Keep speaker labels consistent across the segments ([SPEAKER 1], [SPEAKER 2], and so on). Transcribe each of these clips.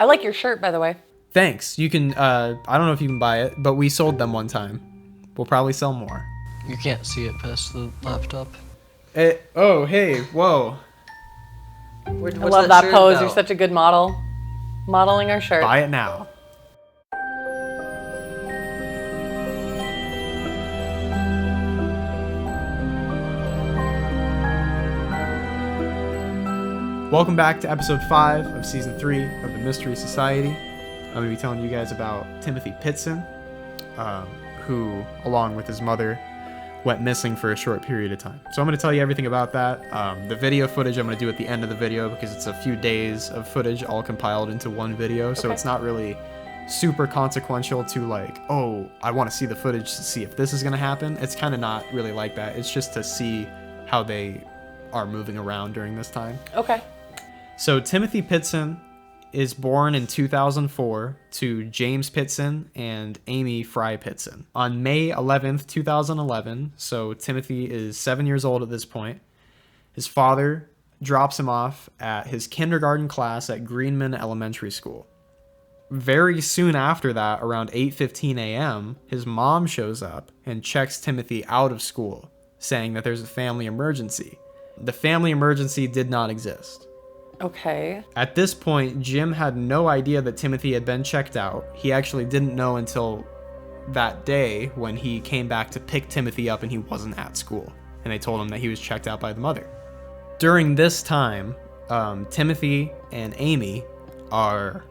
[SPEAKER 1] I like your shirt, by the way.
[SPEAKER 2] Thanks. You can, I don't know if you can buy it, but we sold them one time. We'll probably sell more.
[SPEAKER 3] You can't see it past the laptop.
[SPEAKER 2] Oh, hey, whoa.
[SPEAKER 1] I love that pose. You're such a good model. Modeling our shirt.
[SPEAKER 2] Buy it now. Welcome back to episode 5 of season 3 of the Mystery Society. I'm going to be telling you guys about Timmothy Pitzen, who, along with his mother, went missing for a short period of time. So I'm going to tell you everything about that. The video footage I'm going to do at the end of the video because it's a few days of footage all compiled into one video. So it's not really super consequential to like, oh, I want to see the footage to see if this is going to happen. It's kind of not really like that. It's just to see how they are moving around during this time.
[SPEAKER 1] Okay.
[SPEAKER 2] So Timmothy Pitzen is born in 2004 to James Pitzen and Amy Fry Pitzen. On May 11th, 2011, so Timothy is 7 years old at this point, his father drops him off at his kindergarten class at Greenman Elementary School. Very soon after that, around 8:15 a.m., his mom shows up and checks Timothy out of school, saying that there's a family emergency. The family emergency did not exist.
[SPEAKER 1] Okay.
[SPEAKER 2] At this point, Jim had no idea that Timothy had been checked out. He actually didn't know until that day when he came back to pick Timothy up and he wasn't at school. And they told him that he was checked out by the mother. During this time, Timothy and Amy are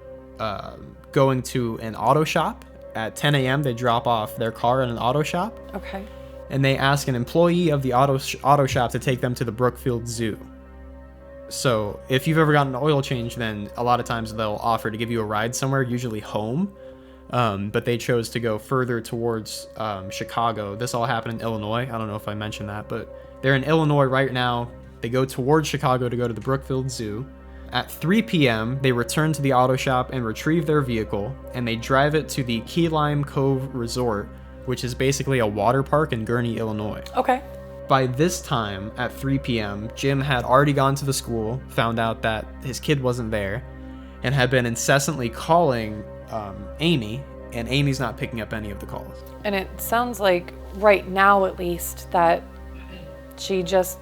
[SPEAKER 2] going to an auto shop. At 10 a.m., they drop off their car in an auto shop.
[SPEAKER 1] Okay.
[SPEAKER 2] And they ask an employee of the auto shop to take them to the Brookfield Zoo. So if you've ever gotten an oil change, then a lot of times they'll offer to give you a ride somewhere, usually home. But they chose to go further towards Chicago. This all happened in Illinois. I don't know if I mentioned that, but they're in Illinois right now. They go towards Chicago to go to the Brookfield Zoo. At 3 p.m., they return to the auto shop and retrieve their vehicle, and they drive it to the Key Lime Cove Resort, which is basically a water park in Gurnee, Illinois.
[SPEAKER 1] Okay.
[SPEAKER 2] By this time, at 3 p.m., Jim had already gone to the school, found out that his kid wasn't there, and had been incessantly calling Amy, and Amy's not picking up any of the calls.
[SPEAKER 1] And it sounds like, right now at least, that she just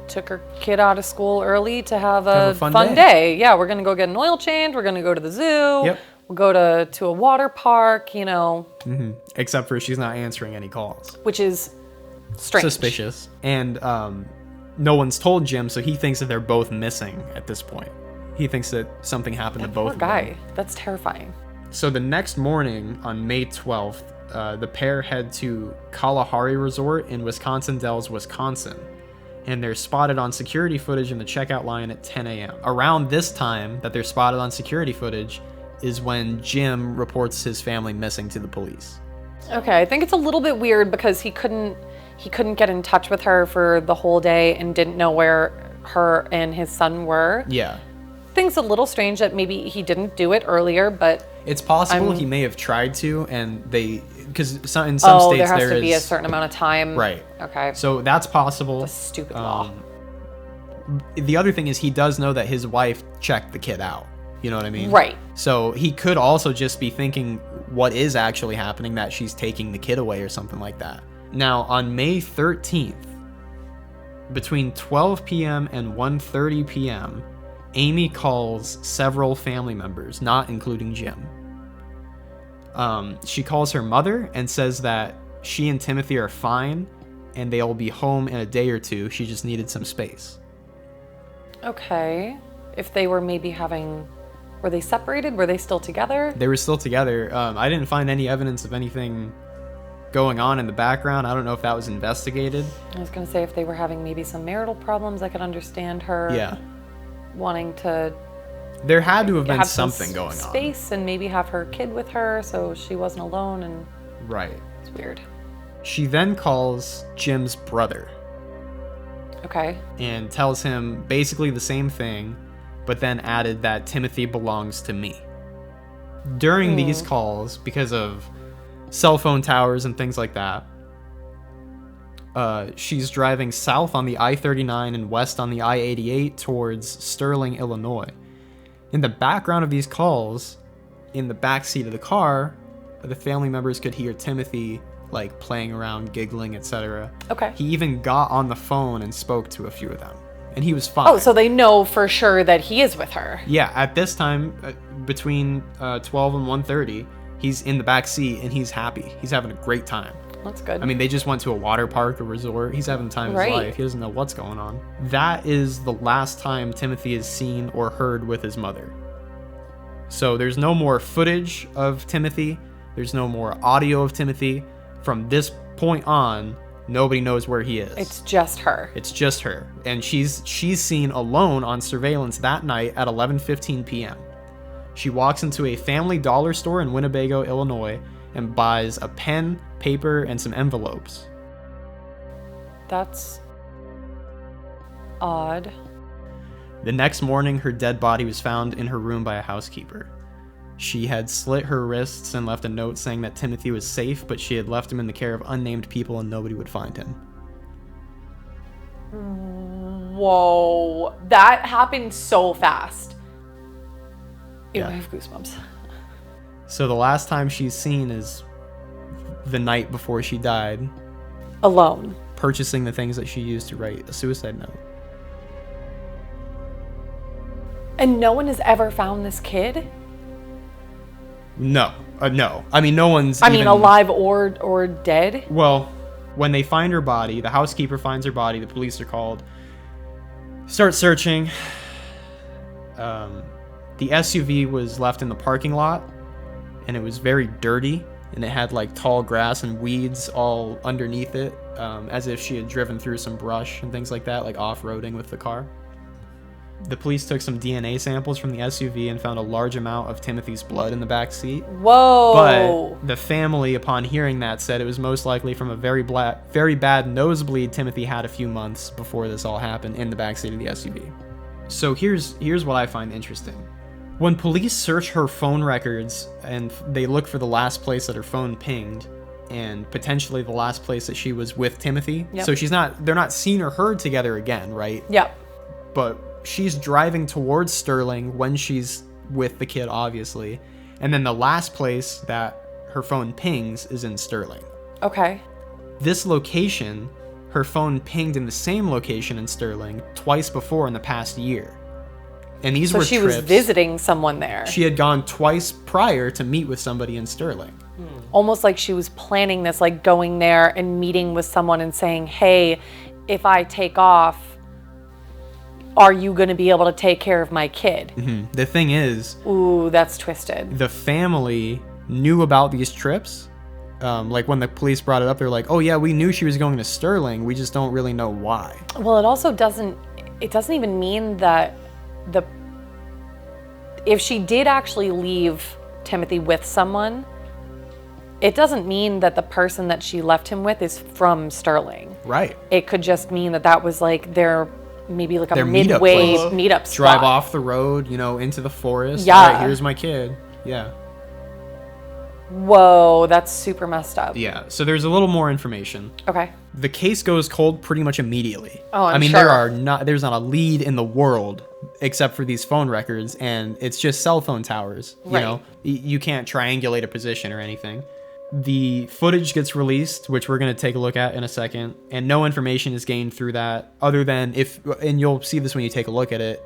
[SPEAKER 1] took her kid out of school early to have a fun day. Yeah, we're going to go get an oil change, we're going to go to the zoo,
[SPEAKER 2] Yep.
[SPEAKER 1] We'll go to a water park, you know.
[SPEAKER 2] Mm-hmm. Except for she's not answering any calls.
[SPEAKER 1] Which is strange.
[SPEAKER 2] Suspicious. And no one's told Jim, so he thinks that they're both missing at this point. He thinks that something happened to both of them.
[SPEAKER 1] Poor guy. That's terrifying.
[SPEAKER 2] So the next morning, on May 12th, the pair head to Kalahari Resort in Wisconsin Dells, Wisconsin. And they're spotted on security footage in the checkout line at 10 a.m. Around this time that they're spotted on security footage is when Jim reports his family missing to the police.
[SPEAKER 1] Okay, I think it's a little bit weird because he couldn't get in touch with her for the whole day and didn't know where her and his son were.
[SPEAKER 2] Yeah.
[SPEAKER 1] Things a little strange that maybe he didn't do it earlier, but
[SPEAKER 2] it's possible he may have tried to, and because in some states
[SPEAKER 1] there has to be a certain amount of time.
[SPEAKER 2] Right.
[SPEAKER 1] Okay.
[SPEAKER 2] So that's possible.
[SPEAKER 1] It's a stupid law.
[SPEAKER 2] The other thing is he does know that his wife checked the kid out. You know what I mean?
[SPEAKER 1] Right.
[SPEAKER 2] So he could also just be thinking what is actually happening, that she's taking the kid away or something like that. Now, on May 13th, between 12 p.m. and 1:30 p.m., Amy calls several family members, not including Jim. She calls her mother and says that she and Timothy are fine and they'll be home in a day or two. She just needed some space.
[SPEAKER 1] Okay. If they were maybe were they separated? Were they still together?
[SPEAKER 2] They were still together. I didn't find any evidence of anything going on in the background. I don't know if that was investigated.
[SPEAKER 1] I was going to say if they were having maybe some marital problems, I could understand her wanting to.
[SPEAKER 2] There had to have been something going on.
[SPEAKER 1] Space and maybe have her kid with her so she wasn't alone and.
[SPEAKER 2] Right.
[SPEAKER 1] It's weird.
[SPEAKER 2] She then calls Jim's brother.
[SPEAKER 1] Okay.
[SPEAKER 2] And tells him basically the same thing, but then added that Timothy belongs to me. During these calls, because of cell phone towers and things like that, she's driving south on the I-39 and west on the I-88 towards Sterling, Illinois. In the background of these calls, in the backseat of the car, the family members could hear Timothy like playing around, giggling, etc.
[SPEAKER 1] Okay.
[SPEAKER 2] He even got on the phone and spoke to a few of them, and he was fine.
[SPEAKER 1] Oh, so they know for sure that he is with her.
[SPEAKER 2] Yeah, at this time, between 12 and 1:30, he's in the back seat and he's happy. He's having a great time.
[SPEAKER 1] That's good.
[SPEAKER 2] I mean, they just went to a water park, a resort. He's having the time of his life. He doesn't know what's going on. That is the last time Timothy is seen or heard with his mother. So there's no more footage of Timothy. There's no more audio of Timothy. From this point on, nobody knows where he is.
[SPEAKER 1] It's just her.
[SPEAKER 2] It's just her. And she's seen alone on surveillance that night at 11:15 p.m. She walks into a Family Dollar store in Winnebago, Illinois, and buys a pen, paper, and some envelopes.
[SPEAKER 1] That's odd.
[SPEAKER 2] The next morning, her dead body was found in her room by a housekeeper. She had slit her wrists and left a note saying that Timothy was safe, but she had left him in the care of unnamed people and nobody would find him.
[SPEAKER 1] Whoa. That happened so fast. Ew,
[SPEAKER 2] Yeah.
[SPEAKER 1] I have goosebumps.
[SPEAKER 2] So the last time she's seen is the night before she died,
[SPEAKER 1] Alone.
[SPEAKER 2] purchasing the things that she used to write a suicide note.
[SPEAKER 1] And no one has ever found this kid?
[SPEAKER 2] No. No. I mean, no one's
[SPEAKER 1] I mean, alive or dead?
[SPEAKER 2] Well, when they find her body, the housekeeper finds her body, the police are called, start searching. The SUV was left in the parking lot, and it was very dirty, and it had like tall grass and weeds all underneath it, as if she had driven through some brush and things like that, like off-roading with the car. The police took some DNA samples from the SUV and found a large amount of Timothy's blood in the back seat.
[SPEAKER 1] Whoa.
[SPEAKER 2] But the family, upon hearing that, said it was most likely from a very bad nosebleed Timothy had a few months before this all happened in the backseat of the SUV. So here's what I find interesting. When police search her phone records and they look for the last place that her phone pinged and potentially the last place that she was with Timothy.
[SPEAKER 1] Yep.
[SPEAKER 2] So they're not seen or heard together again, right?
[SPEAKER 1] Yep.
[SPEAKER 2] But she's driving towards Sterling when she's with the kid, obviously. And then the last place that her phone pings is in Sterling.
[SPEAKER 1] Okay.
[SPEAKER 2] This location, her phone pinged in the same location in Sterling twice before in the past year. And these were
[SPEAKER 1] So she
[SPEAKER 2] trips.
[SPEAKER 1] was visiting someone there.
[SPEAKER 2] She had gone twice prior to meet with somebody in Sterling.
[SPEAKER 1] Almost like she was planning this, like going there and meeting with someone and saying, hey, if I take off, are you going to be able to take care of my kid?
[SPEAKER 2] Mm-hmm. The thing is,
[SPEAKER 1] Ooh, that's twisted.
[SPEAKER 2] the family knew about these trips. Like when the police brought it up, they're like, oh yeah, we knew she was going to Sterling. We just don't really know why.
[SPEAKER 1] Well, it also doesn't even mean that if she did actually leave Timothy with someone, it doesn't mean that the person that she left him with is from Sterling.
[SPEAKER 2] Right.
[SPEAKER 1] It could just mean that was like maybe like a
[SPEAKER 2] Their
[SPEAKER 1] midway
[SPEAKER 2] meetup
[SPEAKER 1] meetup spot.
[SPEAKER 2] Drive off the road, into the forest.
[SPEAKER 1] Yeah.
[SPEAKER 2] All right, here's my kid. Yeah.
[SPEAKER 1] Whoa, that's super messed up.
[SPEAKER 2] Yeah. So there's a little more information.
[SPEAKER 1] Okay.
[SPEAKER 2] The case goes cold pretty much immediately.
[SPEAKER 1] Oh, I'm
[SPEAKER 2] I mean,
[SPEAKER 1] sure.
[SPEAKER 2] there's not a lead in the world except for these phone records, and it's just cell phone towers.
[SPEAKER 1] Right.
[SPEAKER 2] You can't triangulate a position or anything. The footage gets released, which we're going to take a look at in a second, and no information is gained through that other than and you'll see this when you take a look at it,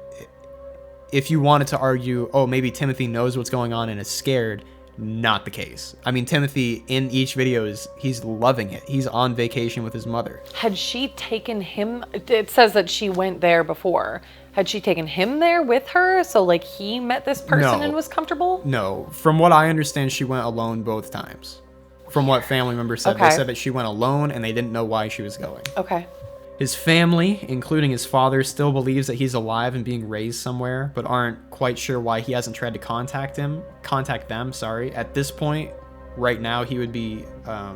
[SPEAKER 2] if you wanted to argue, oh, maybe Timothy knows what's going on and is scared, not the case. I mean, Timothy in each video he's loving it. He's on vacation with his mother.
[SPEAKER 1] Had she taken him? It says that she went there before. Had she taken him there with her? So like he met this person
[SPEAKER 2] No.
[SPEAKER 1] and was comfortable?
[SPEAKER 2] No, from what I understand, she went alone both times. From what family members said,
[SPEAKER 1] Okay.
[SPEAKER 2] They said that she went alone and they didn't know why she was going.
[SPEAKER 1] Okay.
[SPEAKER 2] His family, including his father, still believes that he's alive and being raised somewhere, but aren't quite sure why he hasn't tried to contact them. At this point, right now, he would be, I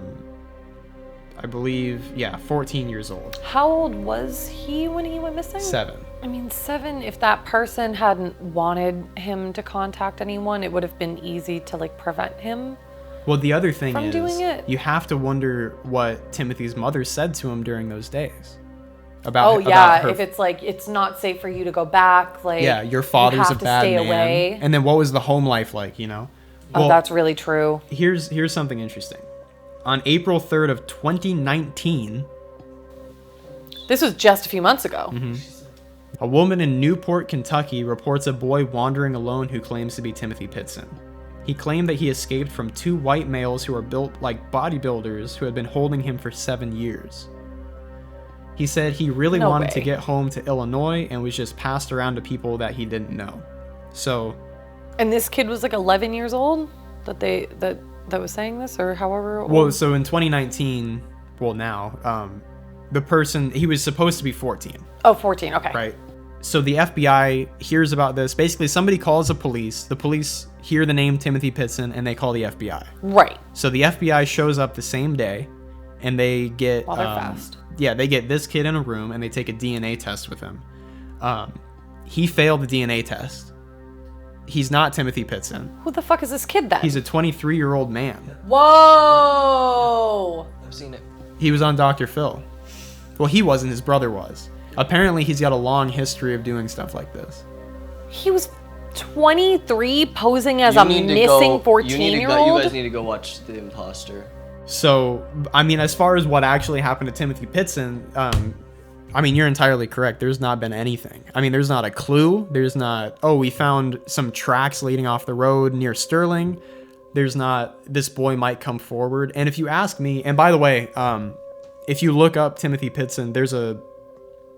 [SPEAKER 2] believe, 14 years old.
[SPEAKER 1] How old was he when he went missing?
[SPEAKER 2] 7.
[SPEAKER 1] I mean, 7, if that person hadn't wanted him to contact anyone, it would have been easy to like prevent him.
[SPEAKER 2] Well, the other thing
[SPEAKER 1] From
[SPEAKER 2] is,
[SPEAKER 1] doing it.
[SPEAKER 2] you have to wonder what Timothy's mother said to him during those days. about her.
[SPEAKER 1] If it's like it's not safe for you to go back, like
[SPEAKER 2] your father's a bad
[SPEAKER 1] stay
[SPEAKER 2] man.
[SPEAKER 1] Away.
[SPEAKER 2] And then what was the home life like,
[SPEAKER 1] Well, that's really true.
[SPEAKER 2] Here's something interesting. On April 3rd of 2019,
[SPEAKER 1] this was just a few months ago.
[SPEAKER 2] A woman in Newport, Kentucky reports a boy wandering alone who claims to be Timmothy Pitzen. He claimed that he escaped from 2 white males who are built like bodybuilders who had been holding him for 7 years. He said he really wanted to get home to Illinois and was just passed around to people that he didn't know. So...
[SPEAKER 1] And this kid was like 11 years old that was saying this, or however old?
[SPEAKER 2] Well, so in 2019, now, the person, he was supposed to be 14.
[SPEAKER 1] Oh, 14, okay.
[SPEAKER 2] Right. So the FBI hears about this. Basically, somebody calls the police. The police hear the name Timmothy Pitzen, and they call the FBI.
[SPEAKER 1] Right.
[SPEAKER 2] So the FBI shows up the same day, and they get...
[SPEAKER 1] While they're fast.
[SPEAKER 2] Yeah, they get this kid in a room, and they take a DNA test with him. He failed the DNA test. He's not Timmothy Pitzen.
[SPEAKER 1] Who the fuck is this kid then?
[SPEAKER 2] He's a 23-year-old man.
[SPEAKER 1] Whoa!
[SPEAKER 3] I've seen it.
[SPEAKER 2] He was on Dr. Phil. Well, he wasn't. His brother was. Apparently, he's got a long history of doing stuff like this.
[SPEAKER 1] He was 23 posing as a missing 14-year-old?
[SPEAKER 3] You guys need to go watch The Imposter.
[SPEAKER 2] So, I mean, as far as what actually happened to Timmothy Pitzen, I mean, you're entirely correct. There's not been anything. I mean, there's not a clue. There's not, we found some tracks leading off the road near Sterling. There's not, this boy might come forward. And if you ask me, and by the way, if you look up Timmothy Pitzen, there's a,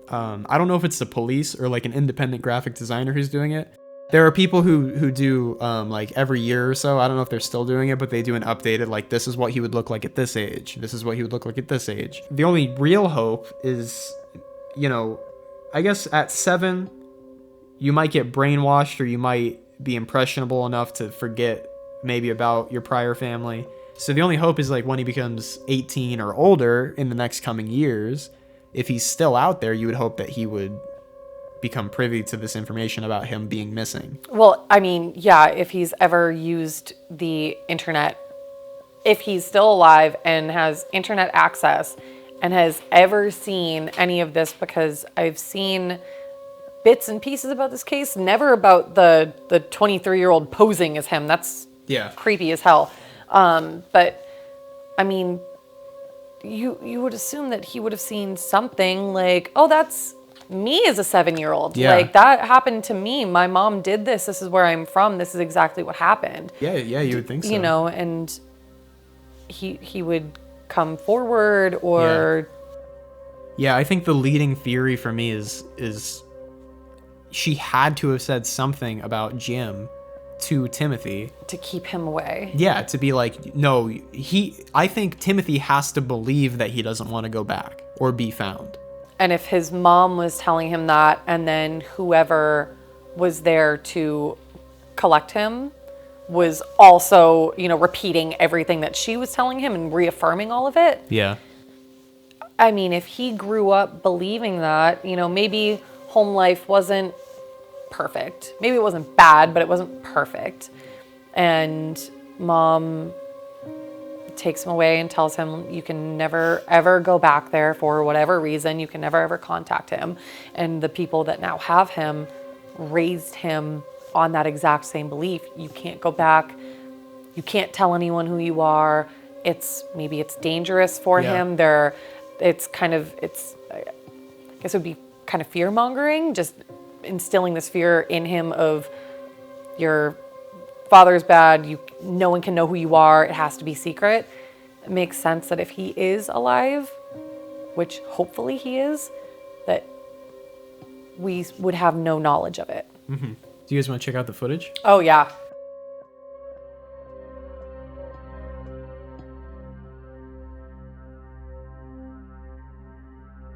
[SPEAKER 2] I don't know if it's the police or like an independent graphic designer who's doing it. There are people who do like every year or so. I don't know if they're still doing it, but they do an updated, like, this is what he would look like at this age. This is what he would look like at this age. The only real hope is, I guess at 7, you might get brainwashed or you might be impressionable enough to forget maybe about your prior family. So the only hope is like when he becomes 18 or older in the next coming years, if he's still out there, you would hope that he would become privy to this information about him being missing.
[SPEAKER 1] Well, I mean, yeah, if he's ever used the internet, if he's still alive and has internet access and has ever seen any of this, because I've seen bits and pieces about this case, never about the 23-year-old posing as him. That's creepy as hell. But I mean, you would assume that he would have seen something like, oh, that's me as a 7-year-old.
[SPEAKER 2] Yeah.
[SPEAKER 1] Like, that happened to me. My mom did this. This is where I'm from. This is exactly what happened.
[SPEAKER 2] Yeah, you would think so.
[SPEAKER 1] And he would come forward or...
[SPEAKER 2] Yeah, I think the leading theory for me is she had to have said something about Jim to Timothy.
[SPEAKER 1] To keep him away.
[SPEAKER 2] Yeah, to be like, no, I think Timothy has to believe that he doesn't want to go back or be found.
[SPEAKER 1] And if his mom was telling him that, and then whoever was there to collect him was also, repeating everything that she was telling him and reaffirming all of it.
[SPEAKER 2] Yeah.
[SPEAKER 1] I mean, if he grew up believing that, maybe home life wasn't perfect. Maybe it wasn't bad, but it wasn't perfect. And mom takes him away and tells him you can never ever go back there for whatever reason. You can never ever contact him. And the people that now have him raised him on that exact same belief. You can't go back. You can't tell anyone who you are. Maybe it's dangerous for him. I guess it would be kind of fear mongering, just instilling this fear in him of your father's bad. No one can know who you are. It has to be secret. It makes sense that if he is alive, which hopefully he is, that we would have no knowledge of it.
[SPEAKER 2] Mm-hmm. Do you guys want to check out the footage?
[SPEAKER 1] Oh, yeah.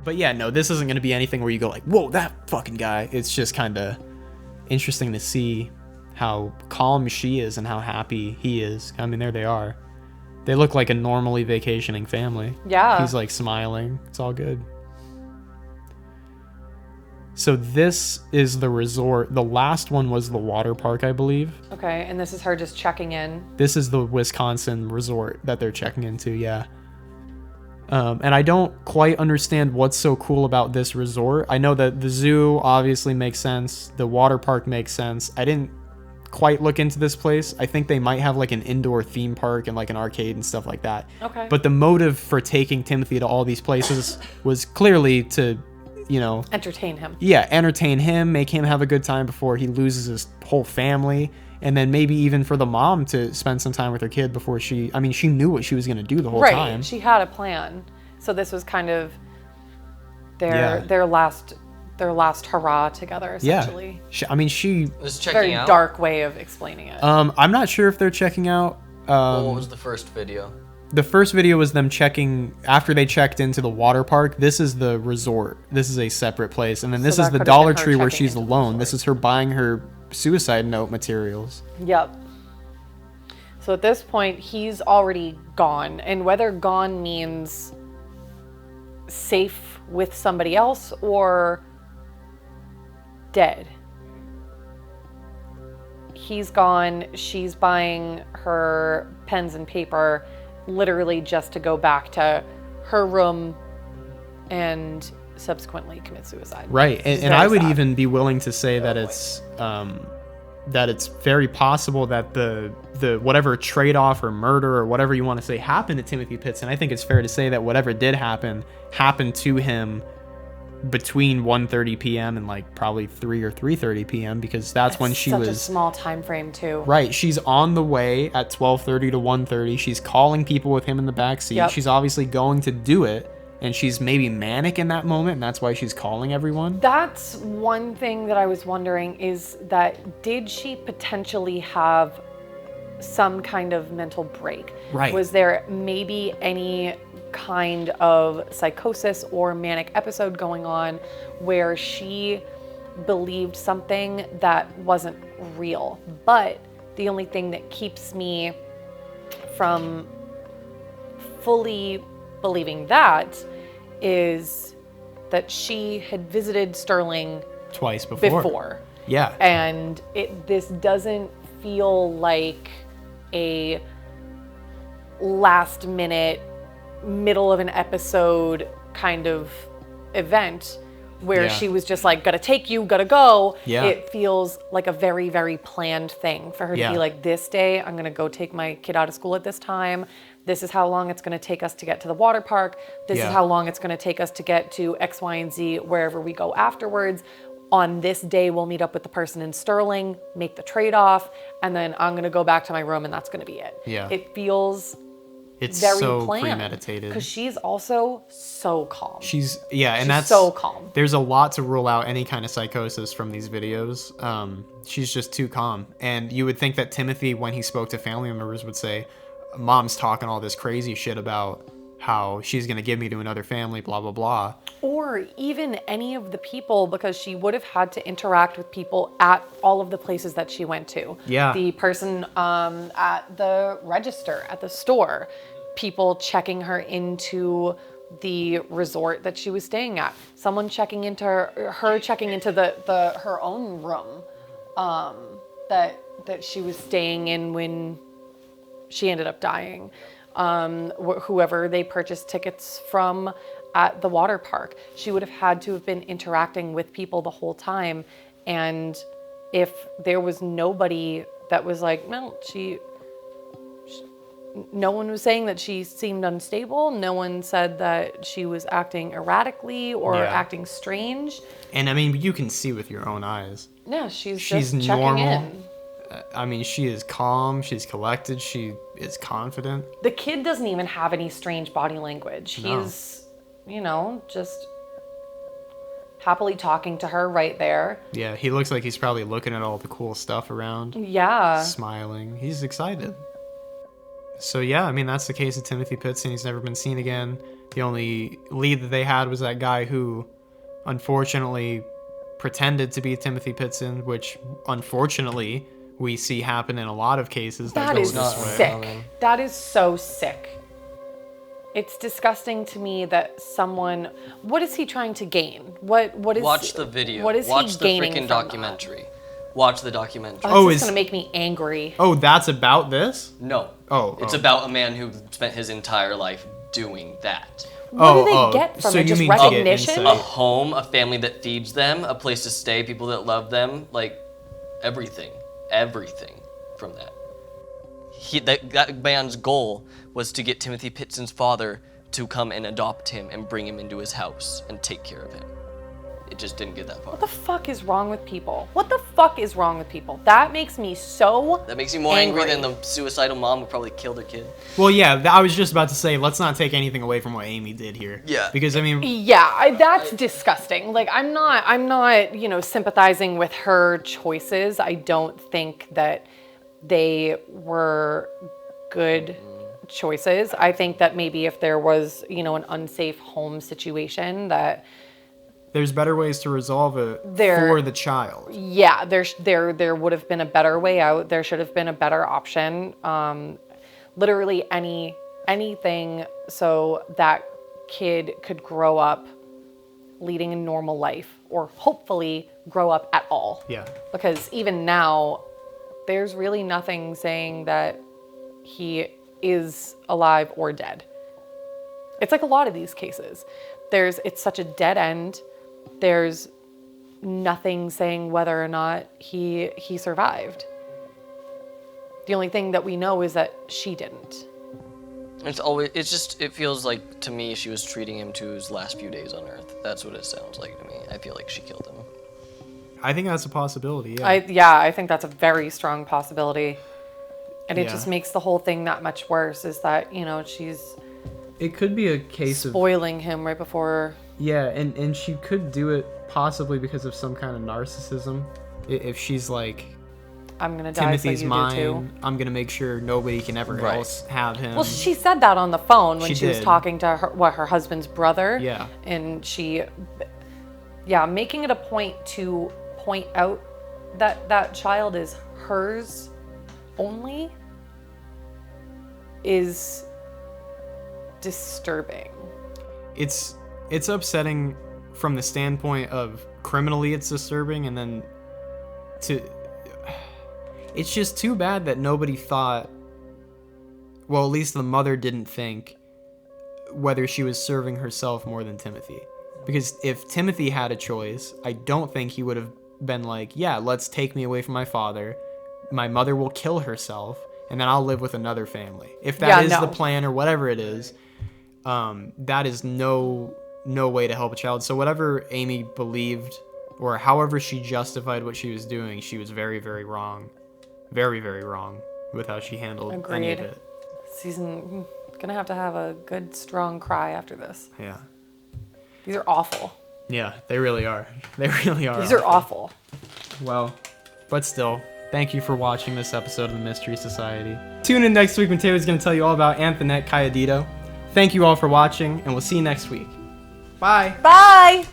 [SPEAKER 2] But yeah, no, this isn't going to be anything where you go like, whoa, that fucking guy. It's just kind of interesting to see how calm she is and how happy he is. I mean, there they are. They look like a normally vacationing family.
[SPEAKER 1] Yeah.
[SPEAKER 2] He's like smiling. It's all good. So this is the resort. The last one was the water park, I believe.
[SPEAKER 1] Okay, and this is her just checking in.
[SPEAKER 2] This is the Wisconsin resort that they're checking into, yeah. And I don't quite understand what's so cool about this resort. I know that the zoo obviously makes sense. The water park makes sense. I didn't quite look into this place. I think they might have like an indoor theme park and like an arcade and stuff like that.
[SPEAKER 1] Okay.
[SPEAKER 2] But the motive for taking Timothy to all these places was clearly to,
[SPEAKER 1] entertain him.
[SPEAKER 2] Yeah, entertain him, make him have a good time before he loses his whole family. And then maybe even for the mom to spend some time with her kid before she knew what she was going to do the whole time.
[SPEAKER 1] Right, she had a plan. So this was kind of their last hurrah together, essentially.
[SPEAKER 2] Yeah. She
[SPEAKER 3] was checking out.
[SPEAKER 1] Very dark way of explaining it.
[SPEAKER 2] I'm not sure if they're checking out.
[SPEAKER 3] What was the first video?
[SPEAKER 2] The first video was them checking after they checked into the water park. This is the resort. This is a separate place. And then this is the Dollar Tree where she's alone. This is her buying her suicide note materials.
[SPEAKER 1] Yep. So at this point, he's already gone. And whether gone means safe with somebody else or dead. He's gone. She's buying her pens and paper literally just to go back to her room and subsequently commit suicide.
[SPEAKER 2] Right. And I would even be willing to say that it's very possible that the whatever trade-off or murder or whatever you want to say happened to Timothy Pitzen. I think it's fair to say that whatever did happen happened to him between 1:30 p.m. and like probably 3 or 3:30 p.m. because that's when she was
[SPEAKER 1] such a small time frame too.
[SPEAKER 2] Right. She's on the way at 12:30 to 1:30. She's calling people with him in the backseat. Yep. She's obviously going to do it. And she's maybe manic in that moment, and that's why she's calling everyone.
[SPEAKER 1] That's one thing that I was wondering is that did she potentially have some kind of mental break?
[SPEAKER 2] Right.
[SPEAKER 1] Was there maybe any kind of psychosis or manic episode going on where she believed something that wasn't real? But the only thing that keeps me from fully believing that is that she had visited Sterling
[SPEAKER 2] twice before. Yeah.
[SPEAKER 1] And this doesn't feel like a last minute, middle of an episode kind of event where she was just like, gotta take you, gotta go.
[SPEAKER 2] Yeah.
[SPEAKER 1] It feels like a very, very planned thing for her to be like, this day, I'm gonna go take my kid out of school at this time. This is how long it's going to take us to get to the water park. This is how long it's going to take us to get to X, Y, and Z wherever we go afterwards. On this day, we'll meet up with the person in Sterling, make the trade-off, and then I'm going to go back to my room, and that's going to be it.
[SPEAKER 2] Yeah.
[SPEAKER 1] It feels
[SPEAKER 2] it's
[SPEAKER 1] very
[SPEAKER 2] so
[SPEAKER 1] planned,
[SPEAKER 2] premeditated.
[SPEAKER 1] because she's also so calm.
[SPEAKER 2] She's that's
[SPEAKER 1] so calm.
[SPEAKER 2] There's a lot to rule out any kind of psychosis from these videos. She's just too calm. And you would think that Timothy, when he spoke to family members, would say, Mom's talking all this crazy shit about how she's going to give me to another family, blah, blah, blah.
[SPEAKER 1] Or even any of the people, because she would have had to interact with people at all of the places that she went to.
[SPEAKER 2] Yeah.
[SPEAKER 1] The person at the register, at the store, people checking her into the resort that she was staying at, someone checking into her checking into her own room that she was staying in when she ended up dying. Whoever they purchased tickets from at the water park, she would have had to have been interacting with people the whole time. And if there was nobody that was like, no, no one was saying that she seemed unstable. No one said that she was acting erratically or acting strange.
[SPEAKER 2] And you can see with your own eyes.
[SPEAKER 1] Yeah, she's
[SPEAKER 2] just
[SPEAKER 1] checking
[SPEAKER 2] normal.
[SPEAKER 1] In.
[SPEAKER 2] She is calm, she's collected, she is confident.
[SPEAKER 1] The kid doesn't even have any strange body language.
[SPEAKER 2] No.
[SPEAKER 1] He's, just happily talking to her right there.
[SPEAKER 2] Yeah, he looks like he's probably looking at all the cool stuff around.
[SPEAKER 1] Yeah.
[SPEAKER 2] Smiling. He's excited. So yeah, that's the case of Timmothy Pitzen. He's never been seen again. The only lead that they had was that guy who, unfortunately, pretended to be Timothy Pitzen, which, unfortunately, we see happen in a lot of cases.
[SPEAKER 1] That is sick. That is so sick. It's disgusting to me that someone. What is he trying to gain? What is?
[SPEAKER 3] Watch the video.
[SPEAKER 1] What is
[SPEAKER 3] Watch
[SPEAKER 1] he gaining
[SPEAKER 3] the freaking
[SPEAKER 1] from
[SPEAKER 3] documentary. Watch the documentary.
[SPEAKER 1] Oh, it's just gonna make me angry.
[SPEAKER 2] Oh, that's about this?
[SPEAKER 3] No.
[SPEAKER 2] Oh.
[SPEAKER 3] It's about a man who spent his entire life doing that.
[SPEAKER 1] What do they get from
[SPEAKER 2] so
[SPEAKER 1] it?
[SPEAKER 2] you
[SPEAKER 1] Just
[SPEAKER 2] mean to get
[SPEAKER 1] recognition?
[SPEAKER 2] insight.
[SPEAKER 3] A home, a family that feeds them, a place to stay, people that love them, like everything from that. That man's goal was to get Timothy Pitzen's father to come and adopt him and bring him into his house and take care of him. It just didn't get that far.
[SPEAKER 1] What the fuck is wrong with people? What the fuck is wrong with people? That makes me so
[SPEAKER 3] That makes you more angry than the suicidal mom who probably killed her kid.
[SPEAKER 2] Well, yeah, I was just about to say, let's not take anything away from what Amy did here.
[SPEAKER 3] Yeah.
[SPEAKER 2] Because, I mean...
[SPEAKER 1] Yeah, that's disgusting. Like, I'm not, sympathizing with her choices. I don't think that they were good choices. I think that maybe if there was, an unsafe home situation that...
[SPEAKER 2] There's better ways to resolve it for the child.
[SPEAKER 1] Yeah, there would have been a better way out. There should have been a better option. Literally anything so that kid could grow up leading a normal life, or hopefully grow up at all.
[SPEAKER 2] Yeah.
[SPEAKER 1] Because even now, there's really nothing saying that he is alive or dead. It's like a lot of these cases. It's such a dead end. There's nothing saying whether or not he survived. The only thing that we know is that she didn't.
[SPEAKER 3] It feels like, to me, she was treating him to his last few days on Earth. That's what it sounds like to me. I feel like she killed him.
[SPEAKER 2] I think that's a possibility, yeah.
[SPEAKER 1] I think that's a very strong possibility. And it just makes the whole thing that much worse, is that, she's...
[SPEAKER 2] It could be a case of...
[SPEAKER 1] spoiling him right before...
[SPEAKER 2] Yeah, and she could do it possibly because of some kind of narcissism. If she's like...
[SPEAKER 1] I'm gonna die
[SPEAKER 2] Timothy's
[SPEAKER 1] so you
[SPEAKER 2] mine,
[SPEAKER 1] do too.
[SPEAKER 2] I'm gonna make sure nobody can ever else have him.
[SPEAKER 1] Well, she said that on the phone when she was
[SPEAKER 2] did.
[SPEAKER 1] talking to her husband's brother.
[SPEAKER 2] Yeah.
[SPEAKER 1] And making it a point to point out that that child is hers only is disturbing.
[SPEAKER 2] It's upsetting from the standpoint of criminally it's disturbing, and then it's just too bad that nobody thought, well, at least the mother didn't think whether she was serving herself more than Timothy. Because if Timothy had a choice, I don't think he would have been like, yeah, let's take me away from my father. My mother will kill herself, and then I'll live with another family. If that is the plan or whatever it is, that is no way to help a child. So whatever Amy believed, or however she justified what she was doing, she was very, very wrong. Very, very wrong with how she handled any of it.
[SPEAKER 1] Season gonna have to have a good, strong cry after this.
[SPEAKER 2] Yeah.
[SPEAKER 1] These are awful.
[SPEAKER 2] Yeah, they really are. They really are.
[SPEAKER 1] These are awful.
[SPEAKER 2] Well, but still, thank you for watching this episode of the Mystery Society. Tune in next week when Taylor's going to tell you all about Antoinette Cayadito. Thank you all for watching, and we'll see you next week. Bye.
[SPEAKER 1] Bye.